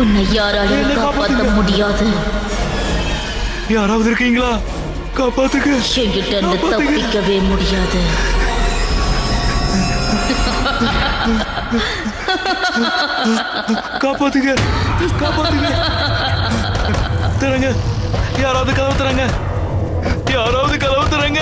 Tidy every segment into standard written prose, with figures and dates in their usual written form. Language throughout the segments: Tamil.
உன்னை யாராலும் காப்பாற்ற முடியாது. யாராவது இருக்கீங்களா? காப்பாத்துங்க. என்கிட்ட இருந்து தப்பிக்கவே முடியாது. காப்பாத்துங்க, காப்பாத்துங்க. தரங்க, யாராவது கதவு தரங்க, யாராவது கதவு தரங்க.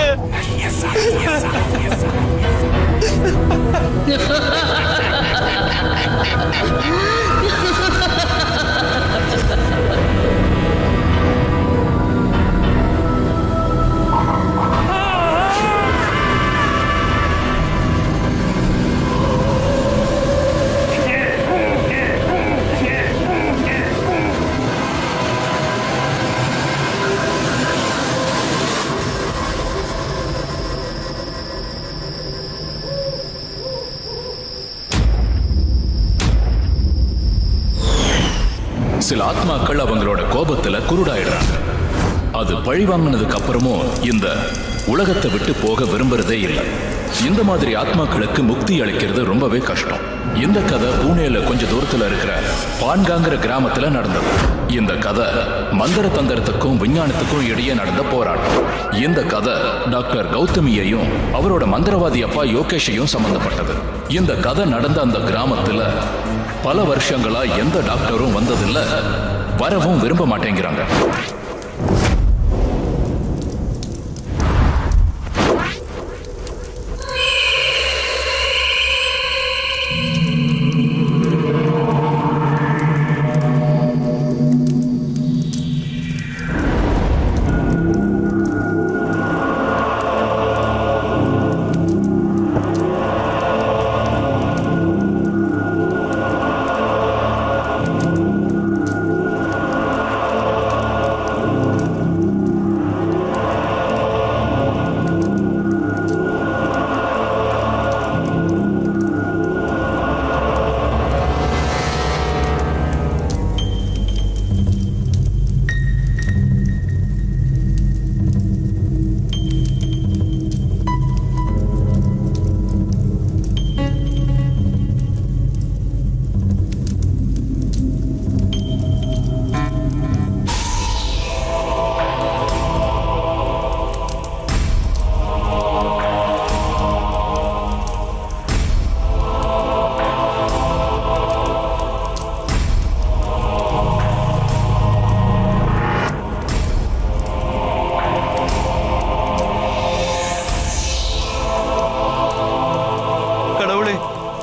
சில ஆத்மாக்கள் அவங்களோட கோபத்துல குருடாயிடுறாங்க. அது பழி வாங்கினதுக்கு அப்புறமும் இந்த உலகத்தை விட்டு போக விரும்புறதே இல்லை. இந்த மாதிரி ஆத்மாக்களுக்கு முக்தி அளிக்கிறது ரொம்பவே கஷ்டம். இந்த கதை பூனேல கொஞ்ச தூரத்துல இருக்கிற பான்காங்கிற கிராமத்துல நடந்தது. இந்த கதை மந்திர தந்திரத்துக்கும் விஞ்ஞானத்துக்கும் இடையே நடந்த போராட்டம். இந்த கதை டாக்டர் கௌதமியையும் அவரோட மந்திரவாதி அப்பா யோகேஷையும் சம்பந்தப்பட்டது. இந்த கதை நடந்த அந்த கிராமத்துல பல வருஷங்களா எந்த டாக்டரும் வந்ததில்லை, வரவும் விரும்ப மாட்டேங்கிறாங்க.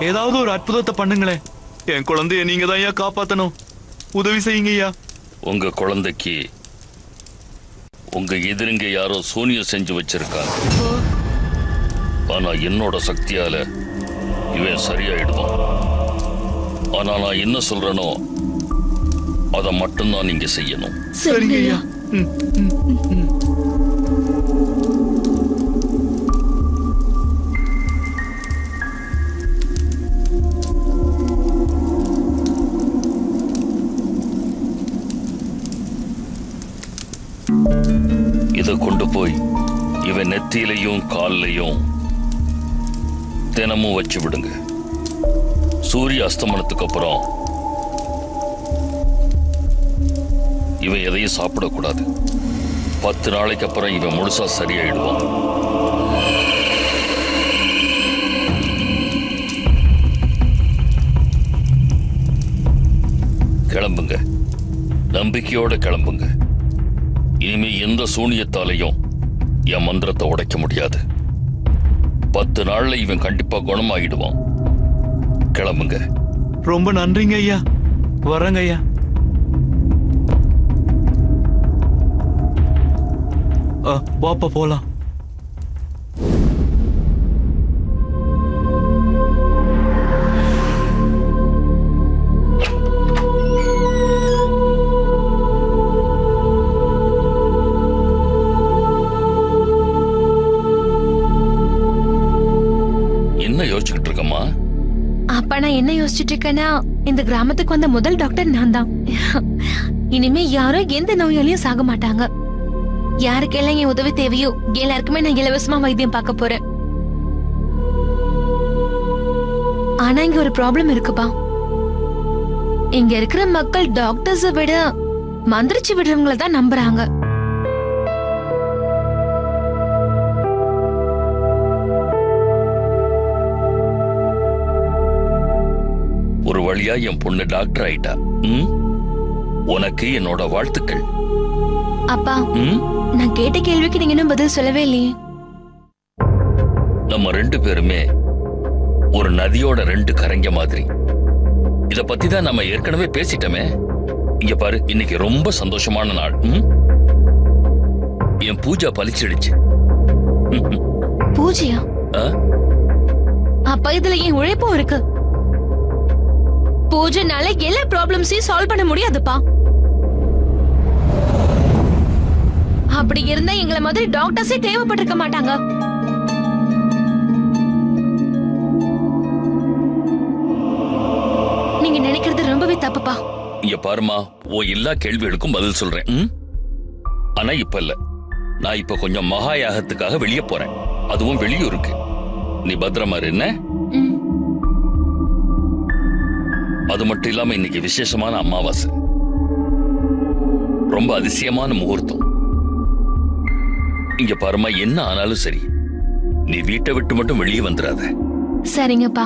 ஏதாவது ஒரு அற்புதத்தை பண்ணுங்களேன். என் குழந்தைய நீங்க தான் ஐயா காப்பாத்தணும். உதவி செய்யுங்க ஐயா. உங்க குழந்தைக்கு உங்க எதிரிங்க யாரோ சூனியம் செஞ்சு வச்சிருக்காங்க. ஆனா என்னோட சக்தியால இவன் சரியாயிடுவான். ஆனா நான் என்ன சொல்றேனோ அதை மட்டும்தான் நீங்க செய்யணும். சரிங்க ஐயா. இதை கொண்டு போய் இவன் நெத்தியிலையும் காலிலையும் தினமும் வச்சு விடுங்க. சூரிய அஸ்தமனத்துக்கு அப்புறம் இவன் எதையும் சாப்பிடக்கூடாது. 10 நாளைக்கு அப்புறம் இவன் முழுசா சரியாயிடுவான். கிளம்புங்க, நம்பிக்கையோட கிளம்புங்க. இனிமே எந்த சூனியத்தாலையும் என் மந்திரத்தை உடைக்க முடியாது. 10 நாள்ல இவன் கண்டிப்பா குணமாயிடுவான். கிளம்புங்க. ரொம்ப நன்றிங்க ஐயா. வரங்க ஐயா. வாப்பா போலாம். அப்பா நான் என்ன யோசிச்சுட்டு இருக்கேன்னா, இந்த கிராமத்துக்கு வந்த முதல் டாக்டர் நான் தான். இனிமே யாரும் எந்த நோயாலையும் சாக மாட்டாங்க. யாருக்கெல்லாம் என் உதவி தேவையோ எல்லாருக்குமே நான் இலவசமா வைத்தியம் பார்க்க போறேன். ஆனா இங்க ஒரு ப்ராப்ளம் இருக்குப்பா. இங்க இருக்கிற மக்கள் டாக்டர்ஸை விட மந்திரிச்சு விடுறவங்கள தான் நம்புறாங்க. ஒரு வழியா என் பொண்ணு டாக்டர் ஆயிட்டா. உனக்கு என்னோட வாழ்த்துக்கள். அப்பா, நான் கேட்ட கேள்விக்கு நீங்க இன்னும் பதில் சொல்லவே இல்லையே. நம்ம 2 பேருமே ஒரு நதியோட 2 கரைங்க மாதிரி. இத பத்தி தான் நம்ம ஏற்கனவே பேசிட்டோமே. இங்க பாரு, இன்னைக்கு ரொம்ப சந்தோஷமான நாள். என் பூஜா பலிச்சிடுச்சு. பூஜையா? அப்ப இதுல என் உழைப்பும் இருக்கு. பூஜைனால எல்லா ப்ராப்ளம்ஸையும் சால்வ் பண்ண முடியாதுப்பா. அப்படி இருந்தா எங்களை மாதிரி டாக்டர்ஸே தேவைப்பட்டிருக்க மாட்டாங்க. நீங்க நினைக்கிறது ரொம்பவே தப்புப்பா. இங்க பாருமா, எல்லா கேள்விகளுக்கும் பதில் சொல்றேன். ஆனா இப்ப இல்ல. நான் இப்ப கொஞ்சம் மகா யாகத்துக்காக வெளியே போறேன். அதுவும் வெளியூருக்கு. நீ பத்திரமா இரு. என்ன? அது மட்டும் இல்லாம இன்னைக்கு விசேஷமான அமாவாசை. ரொம்ப அதிசயமான முகூர்த்தம். இங்க பாருமா, என்ன ஆனாலும் சரி, நீ வீட்டை விட்டு மட்டும் வெளியே வந்துடாத. சரிங்கப்பா.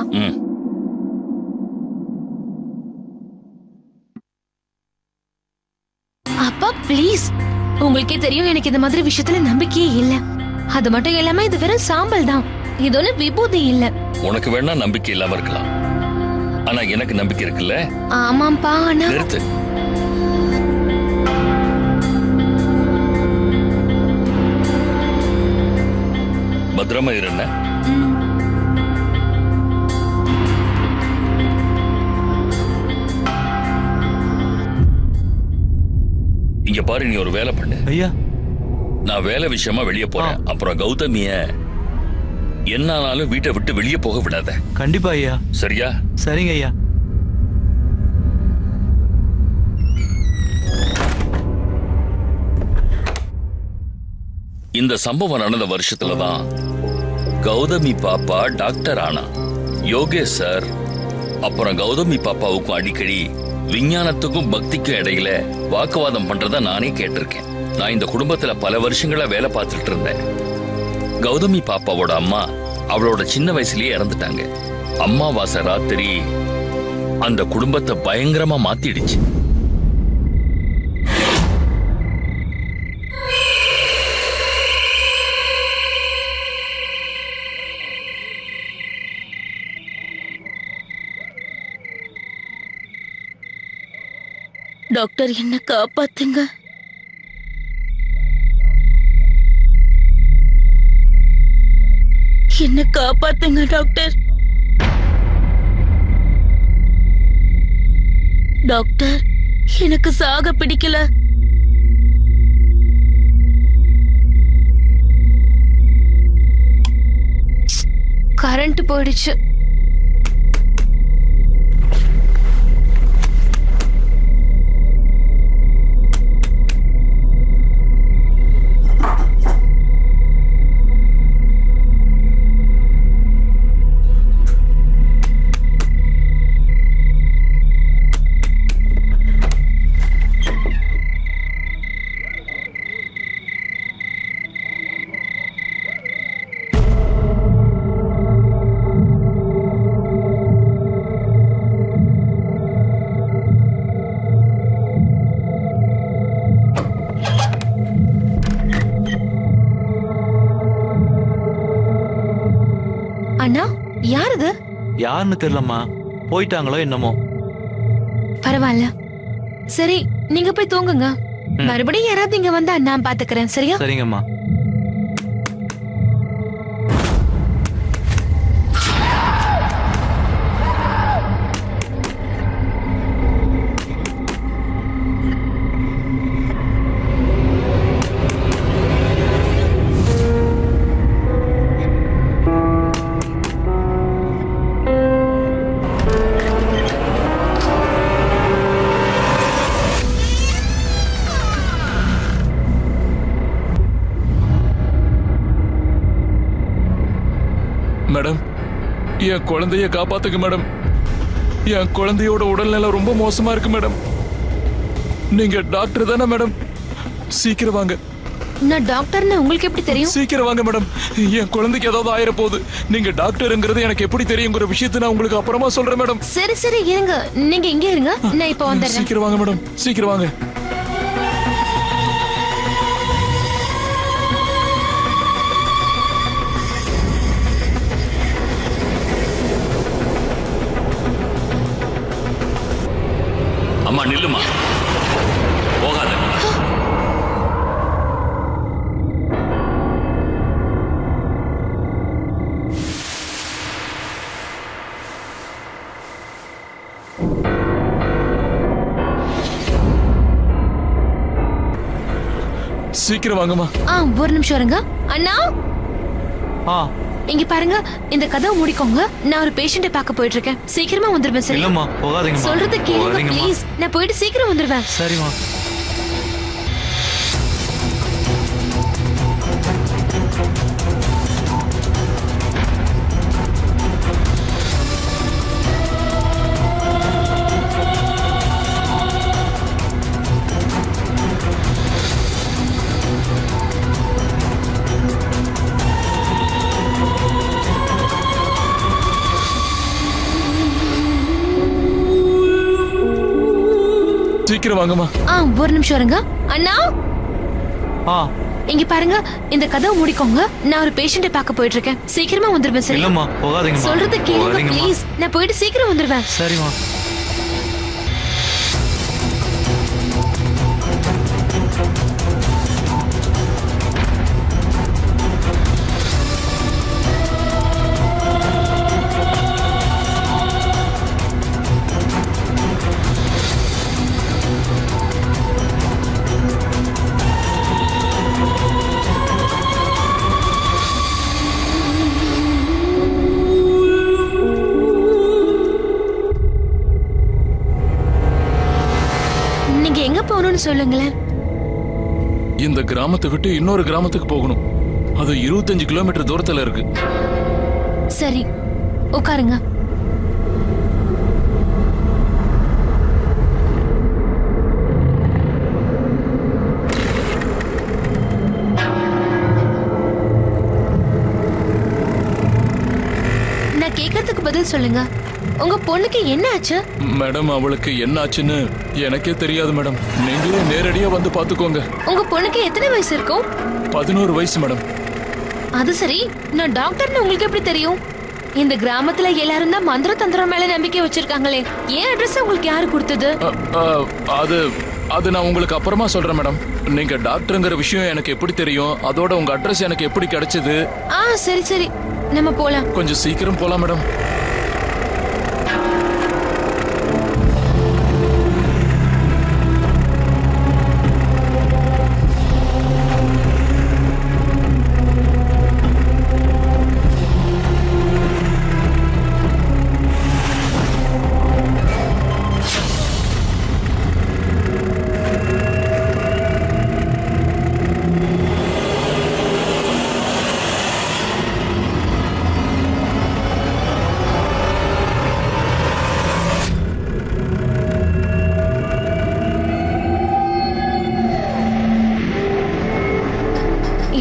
அப்பா ப்ளீஸ், உங்களுக்கே தெரியும் எனக்கு இந்த மாதிரி விஷயத்துல நம்பிக்கையே இல்ல. அது மட்டும் இல்லாம இது வெறும் சாம்பல் தான், இது ஒண்ணு விபூதி இல்ல. உனக்கு வேணா நம்பிக்கை இல்லாம இருக்கலாம், ஆனா எனக்கு நம்பிக்கை இருக்குல்ல. ஆமாப்பா. ஆனா நிறுத்து. பத்திரமா இரு. என்ன? இங்க பாரு, நீ ஒரு வேலை பண்ணு. ஐயா, நான் வேலை விஷயமா வெளியே போறேன். அப்புறம் கௌதமிய என்ன ஆனாலும் வீட்டை விட்டு வெளியே போக விடாத. கண்டிப்பா ஐயா. சரியா? சரிங்க ஐயா. இந்த சம்பவம் நடந்த வருஷத்துலதான் கௌதமி பாப்பா டாக்டர் ஆனா. யோகேஷ் சார் அப்புறம் கௌதமி பாப்பாவுக்கும் அடிக்கடி விஞ்ஞானத்துக்கும் பக்திக்கும் இடையில வாக்குவாதம் பண்றத நானே கேட்டிருக்கேன். நான் இந்த குடும்பத்துல பல வருஷங்களா வேலை பார்த்துட்டு இருந்தேன். கௌதமி பாப்பாவோட அம்மா அவளோட சின்ன வயசுலயே இறந்துட்டாங்க. அம்மாவாசை ராத்திரி அந்த குடும்பத்தை பயங்கரமா மாத்திடுச்சு. டாக்டர், என்ன காப்பாத்துங்க. என்ன காப்பாத்துங்க டாக்டர். டாக்டர், எனக்கு சாக பிடிக்கல. கரண்ட் போயிடுச்சு. அண்ணா, யார் இது? யாருன்னு தெரியலம்மா, போயிட்டாங்களோ என்னமோ. பரவாயில்ல, சரி நீங்க போய் தூங்குங்க. மறுபடியும் யாராவது இங்க வந்தா நான் பாத்துக்கிறேன். சரியா? சரிங்கம்மா. மேடம், என் குழந்தைய காப்பாத்துங்க மேடம். என் குழந்தையோட உடல்நிலை ரொம்ப மோசமா இருக்கு மேடம். நீங்க டாக்டர் தானே மேடம்? சீக்கிரம் வாங்க. நான் டாக்டர்னு உங்களுக்கு எப்படி தெரியும்? சீக்கிரம் வாங்க மேடம். என் குழந்தைக்கு ஏதாவது ஆயிர போகுது. நீங்க டாக்டர்ங்கிறது எனக்கு எப்படி தெரியுங்கிற விஷயத்தை நான் உங்களுக்கு அப்புறமா சொல்றேன் மேடம். சரி சரி இருங்க, நீங்க இங்க இருங்க, நான் இப்ப வந்துடுறேன். சீக்கிரம் வாங்க மேடம், சீக்கிரம் வாங்க. அம்மா நில்லுமா, போகாத. சீக்கிரம் வாங்கம்மா. ஒரு நிமிஷம் இருங்க. அண்ணா ஆ இங்க பாருங்க, இந்த கதவை மூடிக்கோங்க. நான் ஒரு பேஷண்ட்டை பார்க்க போயிட்டு இருக்கேன். சீக்கிரமா வந்துருவேன். சரி இல்லம்மா போகாதீங்கம்மா. சொல்றது கேளுங்க போகாதீங்கம்மா. ப்ளீஸ். நான் போயிட்டு சீக்கிரம் வந்துருவேன். சரிம்மா. சீக்கிரம் வாங்கம்மா. ஒரு நிமிஷம் இருங்க. அண்ணா ஆ இங்க பாருங்க, இந்த கதவை மூடிக்கோங்க. நான் ஒரு பேஷண்ட்டை பார்க்க போயிட்டு இருக்கேன். சீக்கிரமா வந்துருவேன். சரி இல்லம்மா போகாதீங்கம்மா. சொல்றது கேளுங்க போகாதீங்கம்மா. ப்ளீஸ். நான் போயிட்டு சீக்கிரம் வந்துருவேன். சரிம்மா. நீங்க எங்க போகணும்னு சொல்லுங்களேன். இந்த கிராமத்தை விட்டு இன்னொரு கிராமத்துக்கு போகணும். அது 25 கிலோமீட்டர் தூரத்துல இருக்கு. சரி உட்காருங்க. நான் கேட்கறதுக்கு பதில் சொல்லுங்க. உங்க பொண்ணுக்கு என்ன ஆச்சு? மேடம், அவளுக்கு என்ன ஆச்சுன்னு எனக்கே தெரியாது மேடம். நீங்களே நேரடியா வந்து பாத்துக்கோங்க. உங்க பொண்ணுக்கு எத்தனை வயசு இருக்கும்? 11 வயசு மேடம். அது சரி, நான் டாக்டர்னு உங்களுக்கு எப்படி தெரியும்? இந்த கிராமத்துல எல்லாரும் தான் மந்திர தந்திரம் மேல நம்பிக்கை வச்சிருக்காங்களே. ஏன் அட்ரஸ் உங்களுக்கு யாரு கொடுத்தது? அது அது நான் உங்களுக்கு அப்புறமா சொல்றேன் மேடம். நீங்க டாக்டருங்கிற விஷயம் எனக்கு எப்படி தெரியும்? அதோட உங்க அட்ரஸ் எனக்கு எப்படி கிடைச்சது? சரி சரி, நம்ம போலாம். கொஞ்சம் சீக்கிரம் போலாம் மேடம்.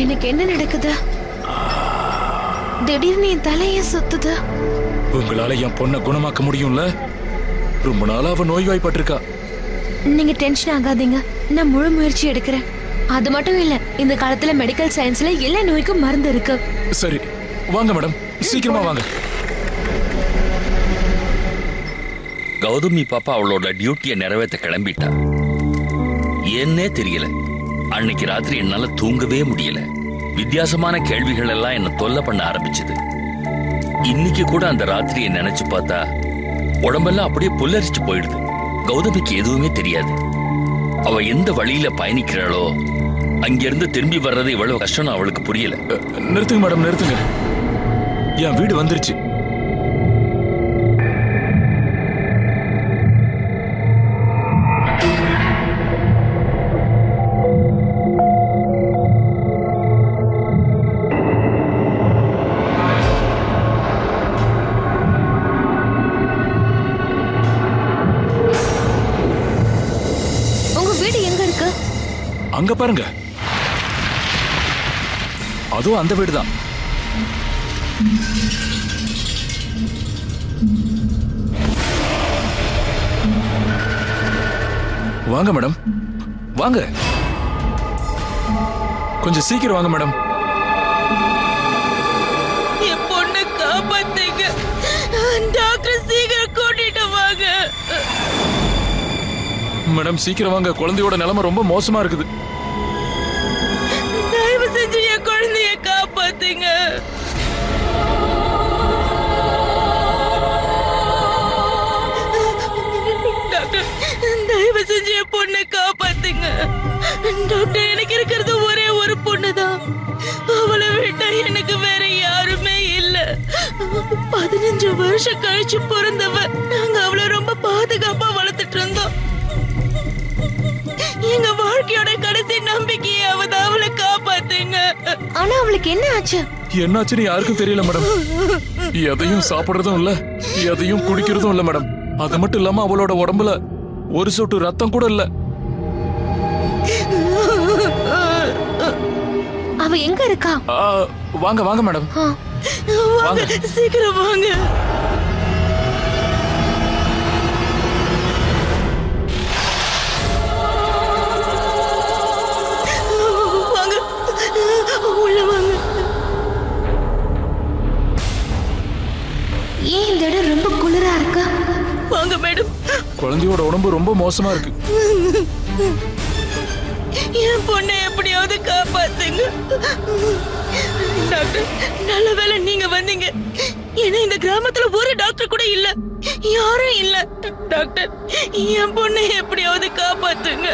எனக்கு என்ன நடக்குது? திடீர்னு என் தலைய சுத்துது. உங்களால என் பொண்ணை குணமாக்க முடியும்ல? ரொம்ப நாளா அவ நோய்வாய்ப்பட்டிருக்கா. நீங்க டென்ஷன் ஆகாதீங்க, நான் முழு முயற்சி எடுக்கிறேன். அது மட்டும் இல்ல, இந்த காலத்துல மெடிக்கல் சயின்ஸ்ல எல்லா நோய்க்கும் மருந்து இருக்கு. சரி வாங்க மேடம், சீக்கிரமா வாங்க. கௌதமி பாப்பா அவளோட டியூட்டியை நிறைவேற்ற கிளம்பிட்டா. ஏன்னே தெரியல, அன்னைக்கு ராத்திரி என்னால தூங்கவே முடியல. வித்தியாசமான கேள்விகள் எல்லாம் என்ன தொல்லை பண்ண ஆரம்பிச்சது. இன்னைக்கு கூட அந்த ராத்திரியை நினைச்சு பார்த்தா உடம்பெல்லாம் அப்படியே புல்லரிச்சு போயிடுது. கௌதமிக்கு எதுவுமே தெரியாது. அவ எந்த வழியில பயணிக்கிறாளோ அங்கிருந்து திரும்பி வர்றது எவ்வளவு கஷ்டம்னு அவளுக்கு புரியல. நிறுத்துங்க மேடம், நிறுத்துங்க. என் வீடு வந்துருச்சு. அங்க பாருங்க, அதுவும் அந்த வீடுதான். வாங்க மேடம், வாங்க, கொஞ்சம் சீக்கிரம் வாங்க மேடம். என் பொண்ணை காப்பாத்துங்க டாக்டர், சீக்கிரம் கூட்டிட்டு வாங்க. மேடம் சீக்கிரம் வாங்க, குழந்தையோட நிலைமை ரொம்ப மோசமா இருக்குது. தயவு செஞ்சு என் குழந்தைய காப்பாத்துங்க. டாக்டர், தயவு செஞ்சு என் பொண்ணை காப்பாத்துங்க. டாக்டர், எனக்கு இருக்கிறது ஒரே ஒரு பொண்ணுதான். அவளை விட்டா எனக்கு வேற யாருமே இல்ல. 15 வருஷம் கழிச்சு பிறந்தவ. நாங்க அவளை ரொம்ப பாதுகாப்பா வளர்த்துட்டு இருந்தோம். எங்க வாழ்க்கையோட கடைசி நம்பிக்கையை அவளை காப்பாத்துங்க. ஆனா அவளுக்கு என்ன ஆச்சு? என்னாச்சுன்னு யாருக்கும் தெரியல மேடம். எதையும் சாப்பிடுறதும் இல்ல, எதையும் குடிக்கிறதும் இல்ல மேடம். அது மட்டும் இல்லாம அவளோட உடம்புல ஒரு சொட்டு ரத்தம் கூட இல்ல. அவ எங்க இருக்கா? வாங்க வாங்க மேடம், வாங்க, சீக்கிரம் வாங்க. வாங்க, உள்ள வாங்க. ஏன் இந்த இடம் ரொம்ப குளிரா இருக்கா? வாங்க மேடம். குழந்தையோட உடம்பு ரொம்ப மோசமா இருக்கு. என் பொண்ணை எப்படியாவது காப்பாத்துங்க டாக்டர். நல்ல வேளை நீங்க வந்தீங்க. ஏன்னா இந்த கிராமத்துல ஒரு டாக்டர் கூட இல்ல, யாரும் இல்ல. டாக்டர், என் பொண்ணை எப்படியாவது காப்பாத்துங்க,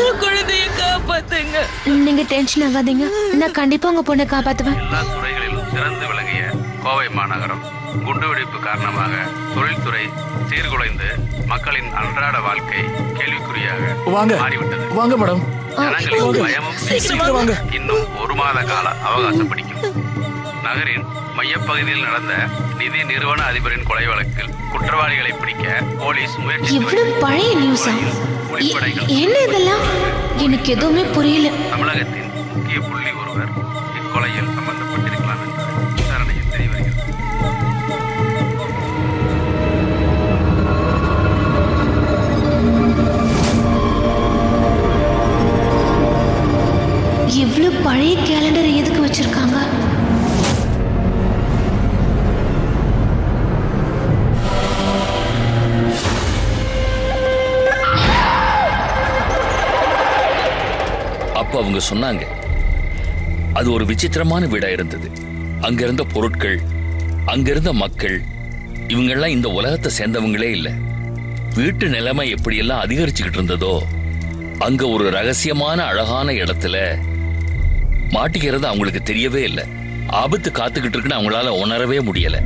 என் குழந்தைய காப்பாத்துங்க. நீங்க டென்ஷன் ஆகாதீங்க, நான் கண்டிப்பா உங்க பொண்ணை காப்பாத்துவேன். எல்லா துறைகளிலும் சிறந்து விளங்கிய கோவை மாநகரம் குண்டுவெடிப்பு காரணமாக தொழில்துறை சீர்குலைந்து மக்களின் அன்றாட வாழ்க்கை கேள்விக்குறியாக மாறிவிட்டது. வாங்க மேடம், ஜனங்களின் பயமும் சீக்கிரம் வாங்க. இன்னும் 1 மாத கால அவகாசம் பிடிக்கும். நகரின் மையப்பகுதியில் நடந்த நிதி நிறுவன அதிபரின் கொலை வழக்கில் குற்றவாளிகளை பிடிக்க போலீஸ் முயற்சி. இவ்வளவு பழைய நியூஸா? என்ன இதெல்லாம்? எனக்கு எதுவுமே புரியல. தமிழகத்தின் முக்கிய புள்ளி ஒருவர் இக்கொலையில் சம்பந்தப்பட்டிருக்கலாம் என்று விசாரணையில் தெரிய வருகிறது. இவ்வளவு பழைய கேலண்டர் எதுக்கு வச்சிருக்காங்க? அப்ப அவங்க சொன்னாங்க, அது ஒரு விசித்திரமான வீடா இருந்தது. அங்க இருந்த பொருட்கள், அங்க இருந்த மக்கள், இவங்கெல்லாம் இந்த உலகத்தை சேர்ந்தவங்களே இல்ல. வீட்டு நிலைமை எப்படியெல்லாம் அதிகரிச்சுக்கிட்டு இருந்ததோ, அங்க ஒரு ரகசியமான அழகான இடத்துல மாட்டிக்கிறது அவங்களுக்கு தெரியவே இல்லை. ஆபத்து காத்துக்கிட்டு இருக்குன்னு அவங்களால உணரவே முடியல.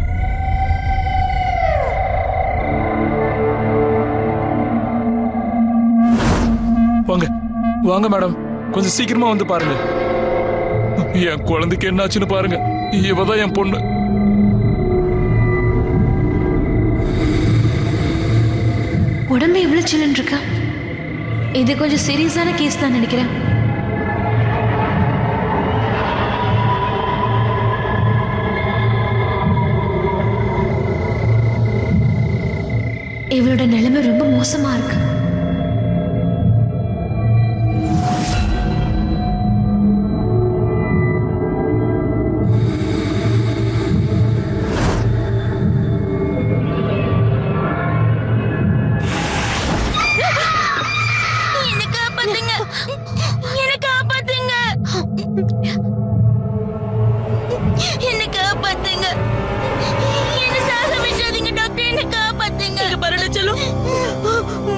வாங்க வாங்க மேடம், கொஞ்சம் சீக்கிரமா வந்து பாருங்க. என் குழந்தைக்கு என்னாச்சுன்னு பாருங்க. இவதான் என் பொண்ணு. உடம்பு எவ்வளவு சில்லுன்னு இருக்கா? இது கொஞ்சம் சீரியஸான கேஸ் தான் நினைக்கிறேன். இவளோட நிலைமை ரொம்ப மோசமா இருக்கு.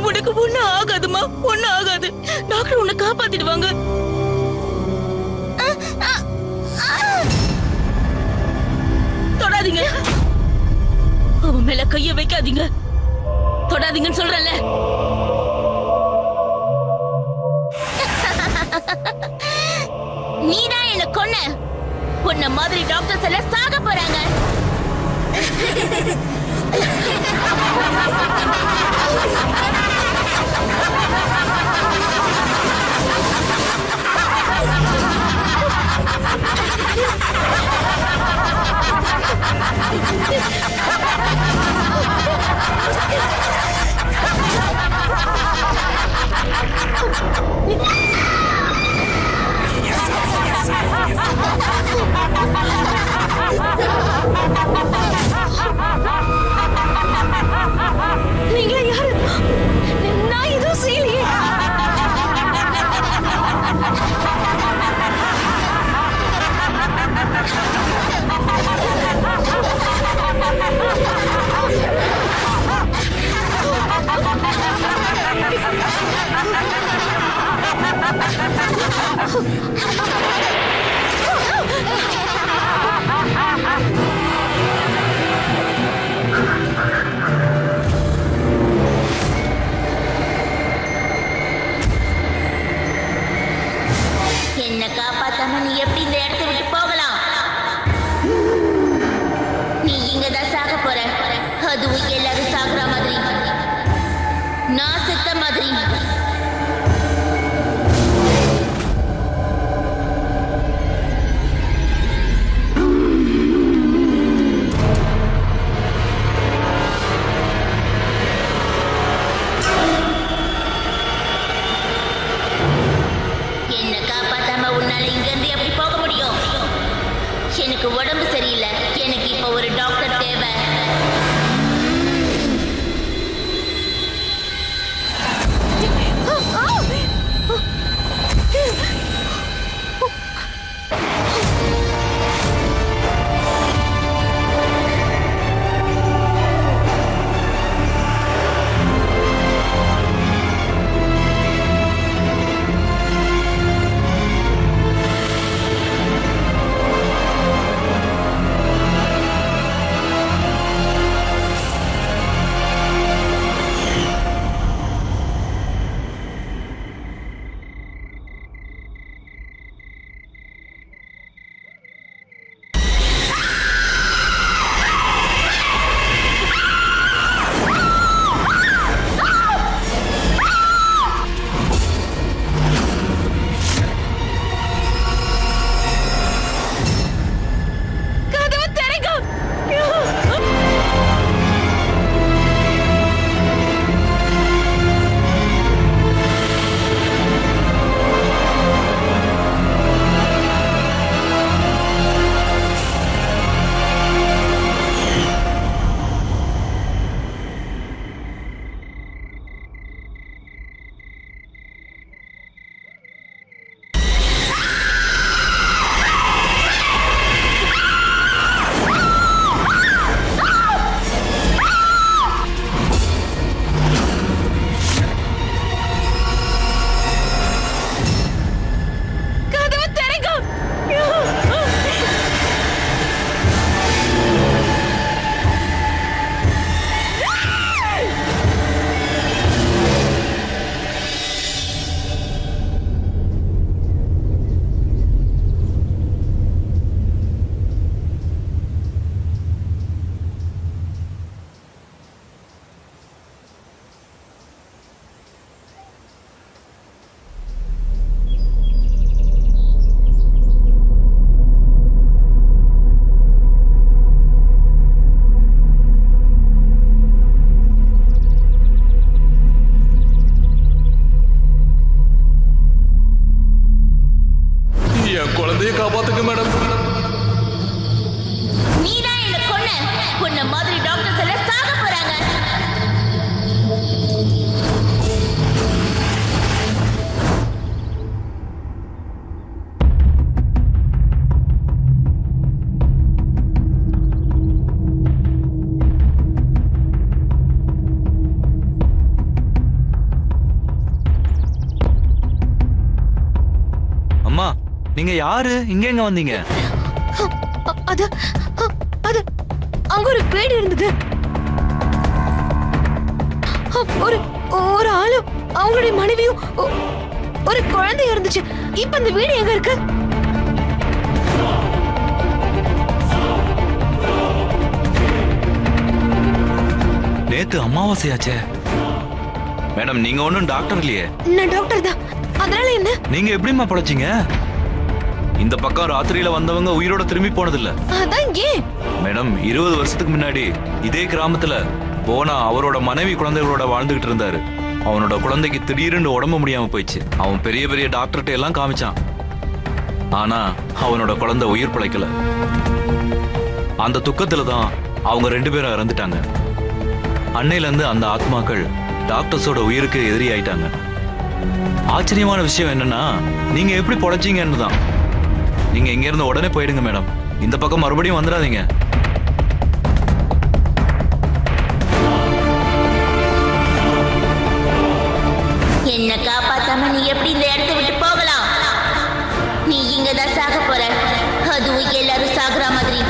உனக்கு ஒண்ணு ஆகாதுமா, ஒண்ணு ஆகாது. டாக்டர் உன்னை காப்பாத்திடுவாங்க. தொடாதீங்க, அவன் மேல கைய வைக்காதீங்க. தொடாதீங்கன்னு சொல்றல. நீதான் என்ன கொன்ன. உன்ன மாதிரி டாக்டர்ஸ் எல்லாம் சாக போறாங்க. என்ன காப்பாத்தாம நீ எப்படி இந்த இடத்தை விட்டு போகலாம்? நீ இங்கதான் சாக போற. அதுவும் எல்லாரும் சாகுற மாதிரி, நான் செத்த மாதிரி. என்ன காப்பாத்தாம உன்னால இங்க இருந்து எப்படி போக முடியும்? எனக்கு உடம்பு சரியில்லை. எனக்கு இப்ப ஒரு டாக்டர் தேவை. குழந்தைய காப்பாத்துங்க மேடம். நீதான் என்ன கொன்ன. உன்ன மாதிரி டாக்டர்ஸ் எல்லாம் சாக போறாங்க. அம்மா, நீங்க யாரு? இங்க எங்க வந்தீங்க? அது அது அங்க ஒரு வீடு இருந்தது. ஒரு ஒரு ஆளு, அவங்களுடைய மனைவியும் ஒரு குழந்தை இருந்துச்சு. இப்ப அந்த வீடு எங்க இருக்கு? நேத்து அமாவாசையாச்சே. மேடம், நீங்க ஒண்ணும் டாக்டர் இல்லையே. நான் டாக்டர் தான். அதனால என்ன? நீங்க எப்படிம்மா பழச்சீங்க? இந்த பக்கம் ராத்திரியில வந்தவங்க உயிரோட திரும்பி போனதில்ல. அதான் ஏன்? மேடம், 20 வருஷத்துக்கு முன்னாடி இதே கிராமத்துல போனா அவரோட மனைவி குழந்தைகளோட வாழ்ந்துகிட்டு இருந்தாரு. அவனோட குழந்தைக்கு திடீர்னு உடம்பு முடியாம போயிடுச்சு. அவன் பெரிய பெரிய டாக்டர்கிட்ட எல்லாம் காமிச்சான். ஆனா அவனோட குழந்தை உயிர் பிழைக்கல. அந்த துக்கத்துல தான் அவங்க 2 பேரும் இறந்துட்டாங்க. அன்னையில இருந்து அந்த ஆத்மாக்கள் டாக்டர்ஸோட உயிருக்கு எதிரி ஆயிட்டாங்க. ஆச்சரியமான விஷயம் என்னன்னா, நீங்க எப்படி பொழைச்சீங்கன்னு தான். நீங்க இங்க இருந்து உடனே போயிடுங்க மேடம். இந்த பக்கம் மறுபடியும் வந்துடாதீங்க. என்ன காப்பாத்தாம நீ எப்படி இந்த இடத்தை விட்டு போகலாம்? நீ இங்கதான் சாக போற. அதுவும் எல்லாரும் சாகுற மாதிரி.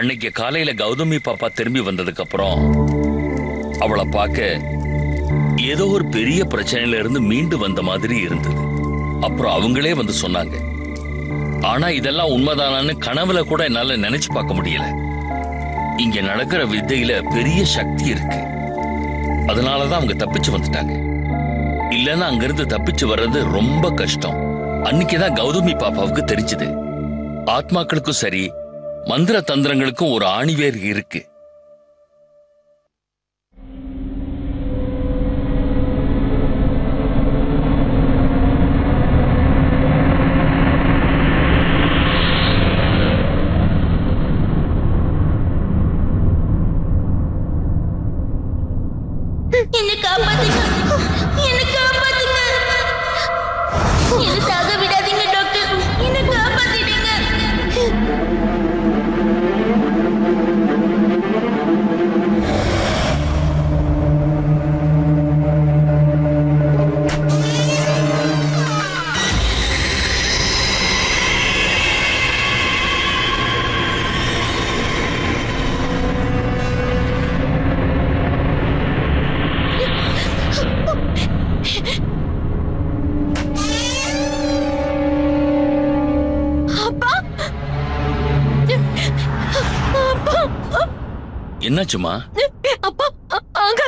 அன்னைக்கு காலையில கௌதமி பாப்பா திரும்பி வந்ததுக்கு அப்புறம் அவளை பார்க்க ஏதோ ஒரு பெரிய பிரச்சனையில இருந்து மீண்டு வந்த மாதிரி இருந்தது. அப்புறம் அவங்களே வந்து சொன்னாங்க. ஆனா இதெல்லாம் உண்மைதானான்னு கனவுல கூட என்னால நினைச்சு பார்க்க முடியல. இங்க நடக்கிற வித்தையில பெரிய சக்தி இருக்கு. அதனாலதான் அவங்க தப்பிச்சு வந்துட்டாங்க. இல்லன்னா அங்கிருந்து தப்பிச்சு வர்றது ரொம்ப கஷ்டம். அன்னைக்குதான் கௌதமி பாப்பாவுக்கு தெரிஞ்சது, ஆத்மாக்களுக்கும் சரி மந்திர தந்திரங்களுக்கும் ஒரு ஆணிவேர் இருக்கு. என்ன காப்பாத்துங்க, என்ன காப்பாத்துங்க, என்ன சாக விடாதீங்க டாக்டர், என்ன காப்பாத்திடுங்க. என்னாச்சுமா? அப்பா அங்க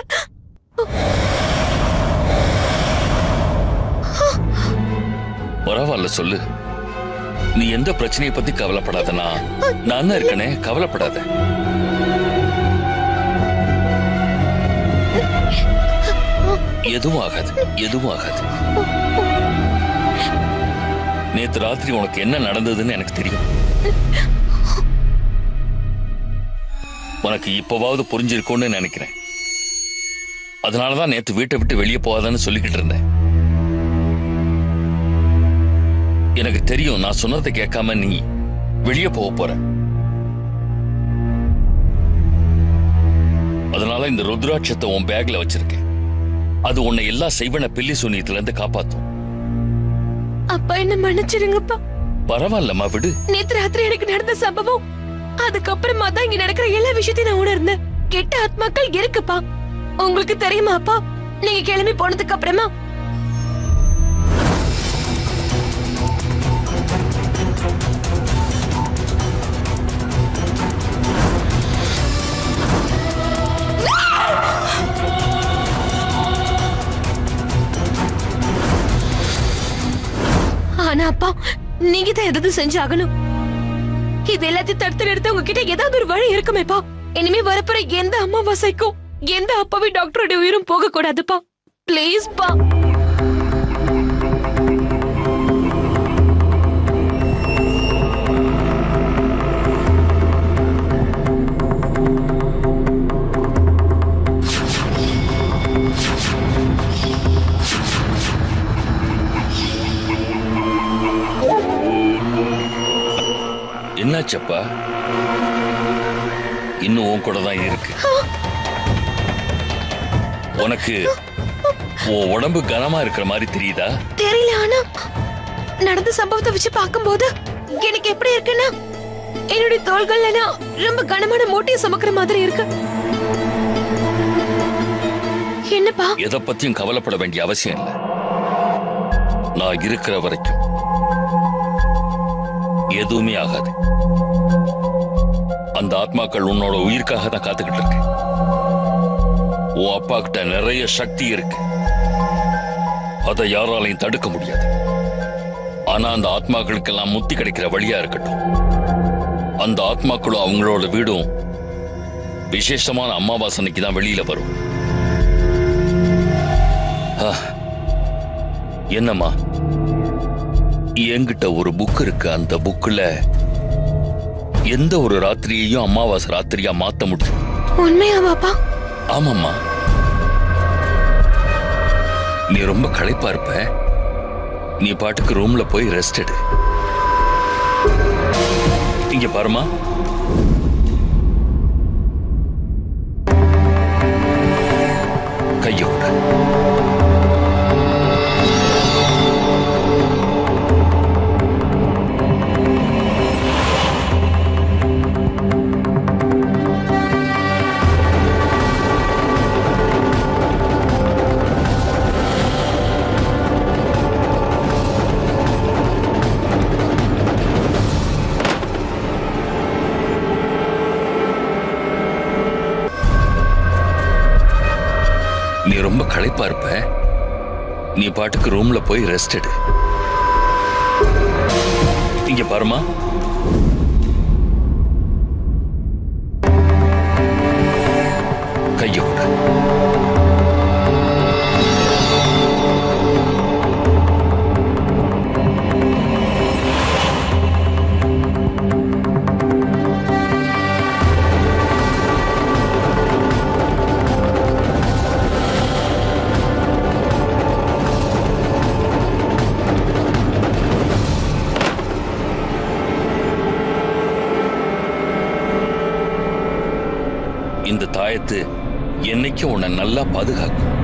பரவாயில்ல சொல்லு. நீ எந்த பிரச்சனையை பத்தி கவலைப்படாதனா, நான் தான் இருக்கனே, கவலைப்படாத. எதுவும் ஆகாது, எதுவும் ஆகாது. நேத்து ராத்திரி உனக்கு என்ன நடந்ததுன்னு எனக்கு தெரியும். உனக்கு இப்பவாவது புரிஞ்சிருக்கும்னு நினைக்கிறேன். அதனாலதான் நேத்து வீட்டை விட்டு வெளியே போகாதான்னு சொல்லிக்கிட்டு இருந்தேன். எனக்கு தெரியும் நான் சொன்னதை கேட்காம நீ வெளியே போக போற. அதனால இந்த ருத்ராட்சத்தை உன் பேக்ல வச்சிருக்கேன். அது உன்னை எல்லா செய்வன பில்லி சூனியத்துல இருந்து காப்பாத்தும். அப்பா என்ன மன்னிச்சிருங்கப்பா. பரவாயில்லம்மா, விடு. நேத்து ராத்திரி எனக்கு நடந்த சம்பவம், அதுக்கப்புறமா தான் இங்க நடக்கிற எல்லா விஷயத்தையும் நான் உணர்ந்தேன். கெட்ட ஆத்மாக்கள் இருக்குப்பா. உங்களுக்கு தெரியுமாப்பா? நீங்க கிளம்பி போனதுக்கு அப்புறமா ஆனா அப்பா, நீங்க தான் எதாவது செஞ்சாகணும். இது எல்லாத்தையும் தடுத்து நிறுத்த உங்ககிட்ட ஏதாவது ஒரு வழி இருக்குமேப்பா. இனிமே வரப்போற எந்த அமாவாசைக்கும் எந்த அப்பாவி டாக்டரோட உயிரும் போக கூடாதுப்பா. பிளீஸ் பா. என்னாச்சப்பா? இன்னும் உன் கூட தான் இருக்கு. உனக்கு உன் உடம்பு கனமா இருக்கிற மாதிரி தெரியுதா? தெரியல, ஆனா நடந்த சம்பவத்தை வச்சு பார்க்கும்போது எனக்கு எப்படி இருக்குன்னா, என்னுடைய தோள்கள்ல ரொம்ப கனமான மூட்டையை சுமக்கிற மாதிரி இருக்கு. என்னப்பா? எதை பத்தியும் கவலைப்பட வேண்டிய அவசியம் இல்லை. நான் இருக்கிற வரைக்கும் எதுவுமே ஆகாது. அந்த ஆத்மாக்கள் உன்னோட உயிருக்காக தான் காத்துக்கிட்டு இருக்கு. உன் அப்பா கிட்ட நிறைய சக்தி இருக்கு. அதை யாராலையும் தடுக்க முடியாது. ஆனா அந்த ஆத்மாக்களுக்கெல்லாம் முத்தி கிடைக்கிற வழியா இருக்கட்டும். அந்த ஆத்மாக்களும் அவங்களோட வீடும் விசேஷமான அமாவாசனைக்கு தான் வெளியில வரும். என்னம்மா, என்கிட்ட ஒரு புக் இருக்கு. அந்த புக்ல எந்த ஒரு ராத்திரியையும் அமாவாசை ராத்திரியா மாத்த முடியும். உண்மையா பாப்பா? ஆமாம்மா. நீ ரொம்ப களைப்பா இருப்ப. நீ பாட்டுக்கு ரூம்ல போய் ரெஸ்ட் எடு. இங்க பாருமா, கைய விடு. எங்கப்பா இருப்ப? நீ பாட்டுக்கு ரூம்ல போய் ரெஸ்ட் எடு. இங்க பாருமா, கைய கூட இந்த தாயத்து என்னைக்கும் உன்னை நல்லா பாதுகாக்கும்.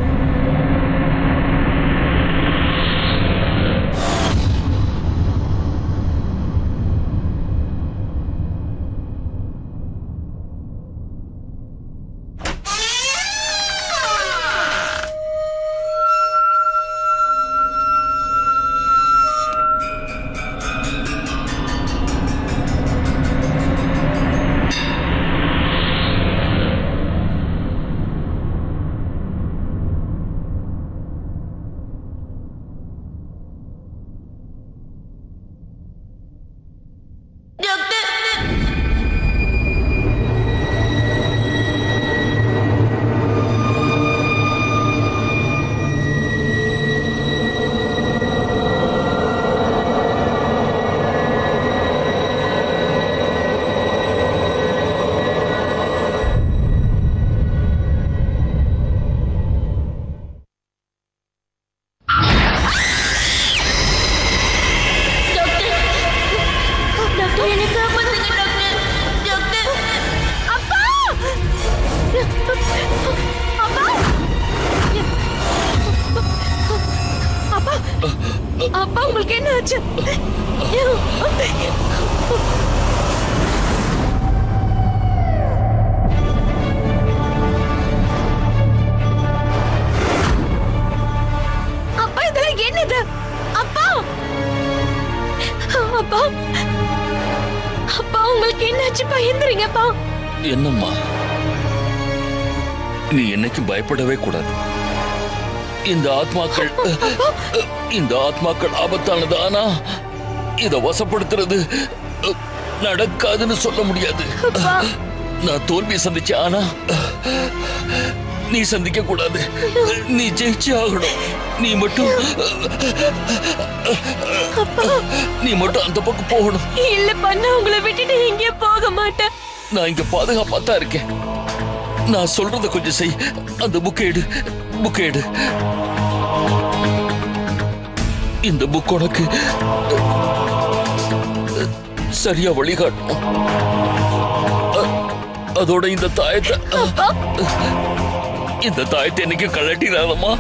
அப்பா உங்களுக்கு என்ன ஆச்சு? அப்பா இதெல்லாம் என்னது? அப்பா அப்பா அப்பா உங்களுக்கு என்னாச்சு? பயந்துறீங்கப்பா. என்னம்மா, நீ என்னைக்கு பயப்படவே கூடாது. இந்த ஆத்மாக்கள் ஆபத்தானது. ஆனா இத வசப்படுத்துறது நடக்காதுன்னு சொல்ல முடியாது. நான் தோல்வியை சந்திச்சேன், ஆனா நீ சந்திக்க கூடாது. நீ ஜெயிச்சு ஆகணும். நீ மட்டும் அந்த பக்கம் போகணும். இல்ல பண்ண உங்களை விட்டுட்டு எங்கே போக மாட்டேன். நான் இங்க பாதுகாப்பா தான் இருக்கேன். நான் சொல்றத கொஞ்சம் செய். அந்த புக்கை எடு. இந்த புக் உனக்கு சரியா வழிகாட்டும். அதோட இந்த தாயத்தை என்னைக்கு கழட்டிடாதம்மா.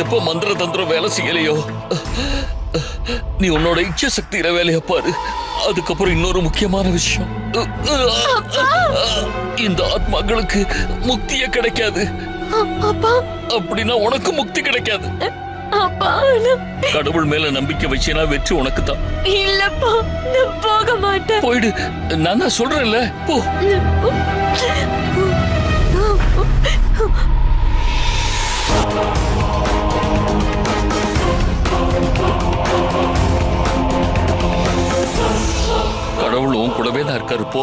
எப்ப மந்திர தந்திரம் வேலை செய்யலையோ நீ உன்னோட இச்ச சக்தியில வேலைய பாரு. அதுக்கப்புறம் இன்னொரு முக்கியமான விஷயம், இந்த ஆத்மாக்களுக்கு முக்தியே கிடைக்காது. அப்படின்னா உனக்கு முக்தி கிடைக்காது. கடவுள் மேல நம்பிக்கை வச்சேனா வெற்றி உனக்கு தான். இல்லப்பா, நான் போக மாட்டேன். போயிடு, நான் சொல்றேன்ல, போ. கடவுள் உன் கூடவே தான் இருக்காரு. போ.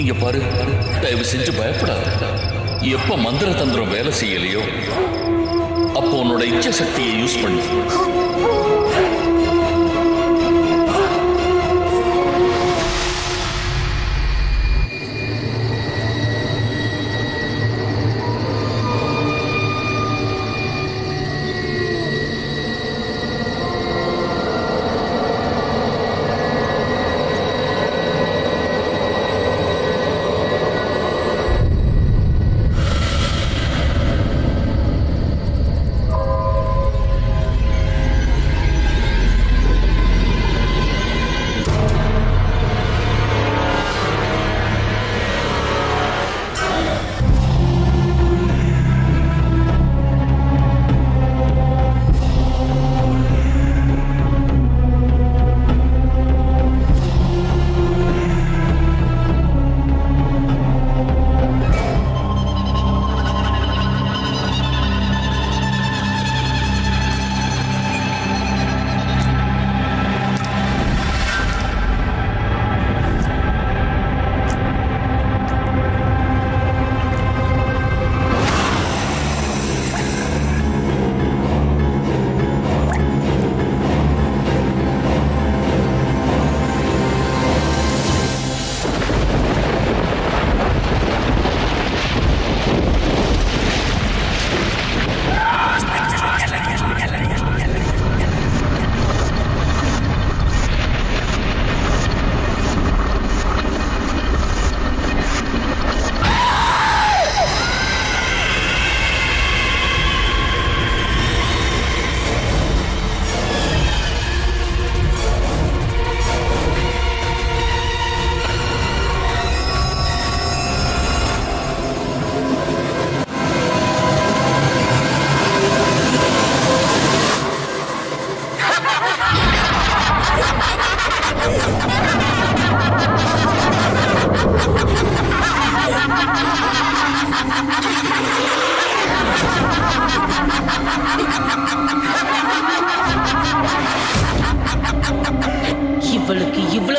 இங்க பாரு, தயவு செஞ்சு பயப்படாத. எப்ப மந்திர தந்திரம் வேலை செய்யலையோ அப்போ உன்னோட இச்ச சக்தியை யூஸ் பண்ணு.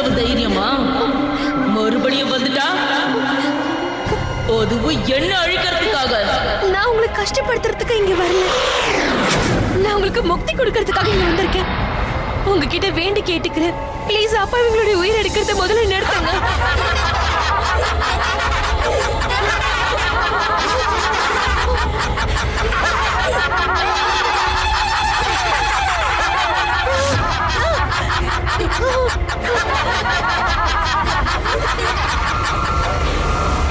இவ்வளவு தைரியமா? மறுபடியும் வந்துட்டா அதுவும் என்ன அழிக்கிறதுக்காக? நான் உங்களை கஷ்டப்படுத்துறதுக்கு இங்க வரல. நான் உங்களுக்கு முக்தி கொடுக்கறதுக்காக இங்க வந்திருக்கேன். உங்ககிட்ட வேண்டி கேட்டுக்கிறேன், ப்ளீஸ் அப்பா இவங்களுடைய உயிர் எடுக்கிறத முதல்ல நிறுத்துங்க.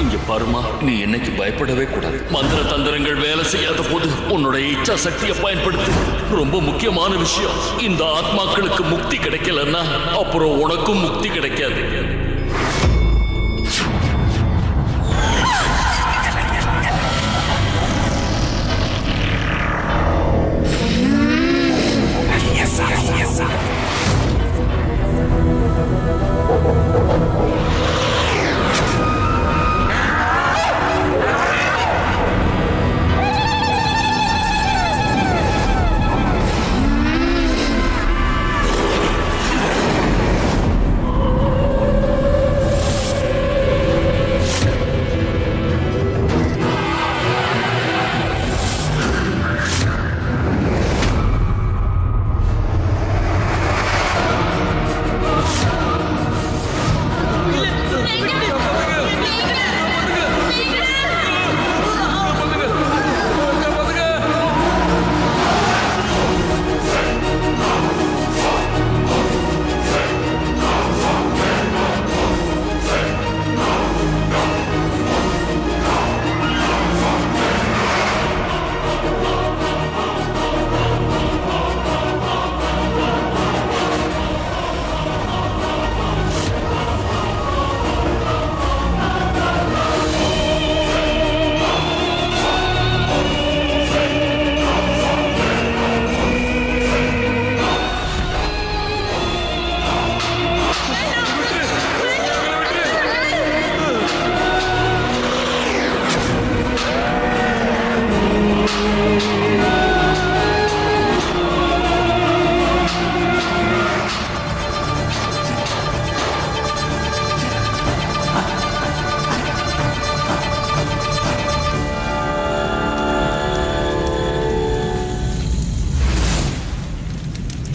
இங்க பாருமா, நீ என்னைக்கு பயப்படவே கூடாது. மந்திர தந்திரங்கள் வேலை செய்யாத போது உன்னோட இச்சா சக்தியை பயன்படுத்து. ரொம்ப முக்கியமான விஷயம், இந்த ஆத்மாக்களுக்கு முக்தி கிடைக்கலன்னா அப்புறம் உனக்கும் முக்தி கிடைக்காது.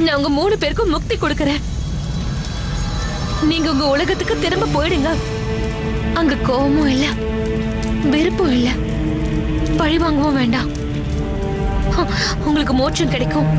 நான் உங்க 3 பேருக்கும் முக்தி கொடுக்கறேன். நீங்க உங்க உலகத்துக்கு திரும்ப போயிடுங்க. அங்க கோபமும் இல்ல, வெறுப்பும் இல்ல, பழி வாங்கவும் வேண்டாம். உங்களுக்கு மோட்சம் கிடைக்கும்.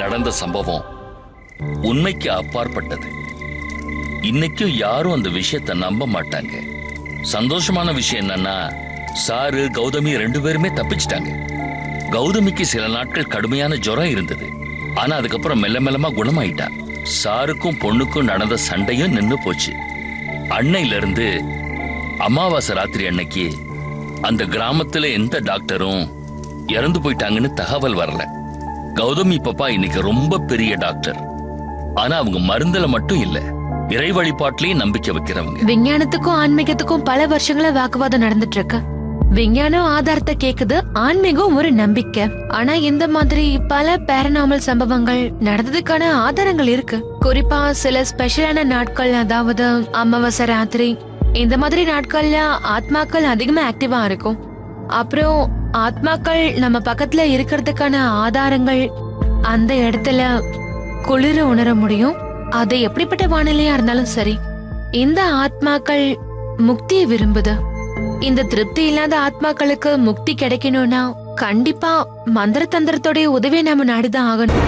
நடந்த சம்பவம் உண்மைக்கு அப்பாற்பட்டது. இன்னைக்கும் யாரும் அந்த விஷயத்தை நம்ப மாட்டாங்க. சந்தோஷமான விஷயம் என்னன்னா, சாரு கௌதமி 2 பேருமே தப்பிச்சிட்டாங்க. கௌதமிக்கு சில நாட்கள் கடுமையான ஜுரம் இருந்தது. ஆனா அதுக்கப்புறம் மெல்ல மெல்லமா குணமாயிட்டா. சாருக்கும் பொண்ணுக்கும் நடந்த சண்டையும் நின்னு போச்சு. அன்னையில இருந்து அமாவாசை ராத்திரி அன்னைக்கு அந்த கிராமத்துல எந்த டாக்டரும் இறந்து போயிட்டாங்கன்னு தகவல் வரல. கௌதமி பாப்பா இன்னைக்கு ரொம்ப பெரிய டாக்டர். ஆனா அவங்க மருந்துல மட்டும் இல்ல, இறை வழிபாட்டிலையும் நம்பிக்கை வைக்கிறவங்க. விஞ்ஞானத்துக்கும் ஆன்மீகத்துக்கும் பல வருஷங்களா வாக்குவாதம் நடந்துட்டு இருக்கு. விஞ்ஞானம் ஆதாரத்தை கேக்குது, ஆன்மீகம் ஒரு நம்பிக்கை. ஆனா இந்த மாதிரி பல பேரநார்மல் சம்பவங்கள் நடந்ததுக்கான ஆதாரங்கள் இருக்கு. குறிப்பா சில ஸ்பெஷலான நாட்கள், அதாவது அமாவாசை ராத்திரி, இந்த மாதிரி நாட்கள்ல ஆத்மாக்கள் அதிகமா ஆக்டிவா இருக்கும். அப்புறம் ஆத்மாக்கள் நம்ம பக்கத்துல இருக்கிறதுக்கான ஆதாரங்கள், அந்த இடத்துல குளிர உணர முடியும். அது எப்படிப்பட்ட வானிலையா இருந்தாலும் சரி. இந்த ஆத்மாக்கள் முக்தியை விரும்புது. இந்த திருப்தி இல்லாத ஆத்மாக்களுக்கு முக்தி கிடைக்கணும்னா கண்டிப்பா மந்திர தந்திரத்தோடைய உதவியை நாம நாடிதான் ஆகணும்.